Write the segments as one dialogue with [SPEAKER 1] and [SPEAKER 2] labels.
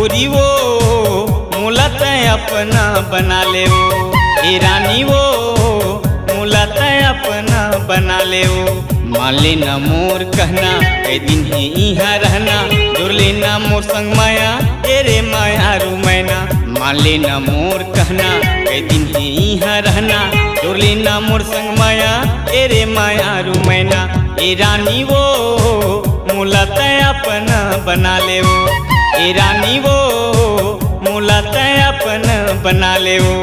[SPEAKER 1] गोरी वो मुलत अपना बना ले वो, ए रानी वो मुलत अपना बना ले वो। मान लेना मोर कहना कई दिन ही यहाँ रहना, जोर लेना मोर संग माया तेरे माया रू मैना। मान लेना मोर कहना कई दिन ही यहाँ रहना, जोर लेना मोर संग माया तेरे माया रू मैना। ए रानी वो मुलत अपना बना ले वो, ए रानी वो मुलत अपना बना ले वो।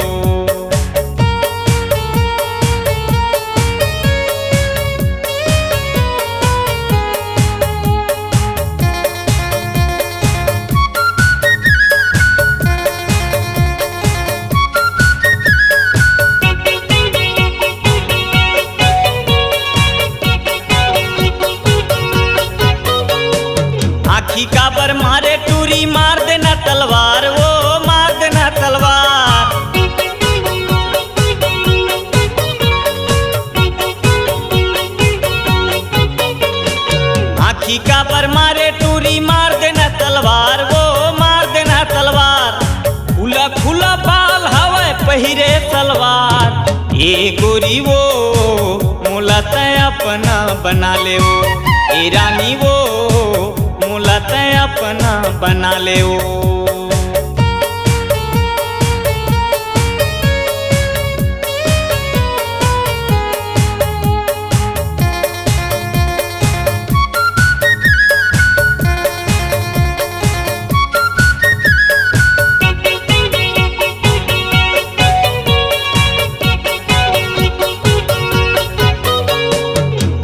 [SPEAKER 1] आखी काबर मारे टूरी, मार देना तलवार वो, मार देना तलवार। आखी काबर मारे टूरी, मार देना तलवार वो, मार देना तलवार। खुला खुला बाल हवे पहिरे सलवार, ए गोरी वो मुलत अपना बना ले वो, ए रानी वो मुलत अपना बना ले वो।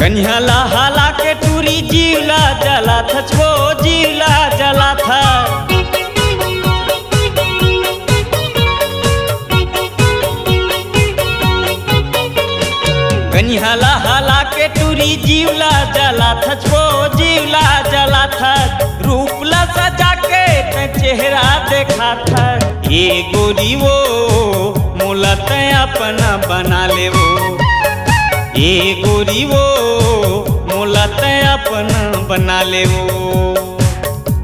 [SPEAKER 1] कन्हला हाला के टूरी जीवला जला था, छो जीवला जला था। कन्हला हाला के टूरी जीवला जला था, छो जीवला जला था। रूपला सजा के चेहरा देखा था, ये गोरी वो मुलत अपना बना ले वो, ए गोरी वो मुलत अपना बना ले वो।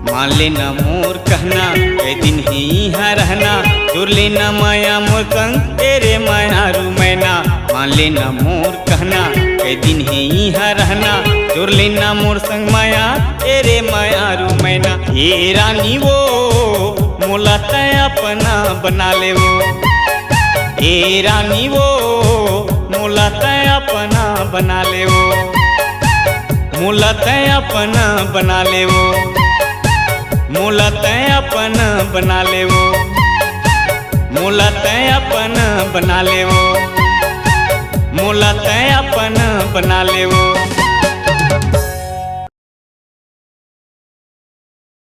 [SPEAKER 1] मान लेना मोर कहना कई दिन ही यहाँ रहना, जोर लेना माया मोर संग तेरे माया रू मैना। मान लेना मोर कहना कई दिन ही यहाँ रहना, जोर लेना मोर संग माया तेरे माया रू मैना। ए रानी वो मुलत अपना बना ले वो, ए रानी वो मुलत अपना बना ले वो, मुलत अपना बना ले वो, मुलत अपना बना ले वो, मुलत अपना बना ले वो, मुलत अपना बना ले वो।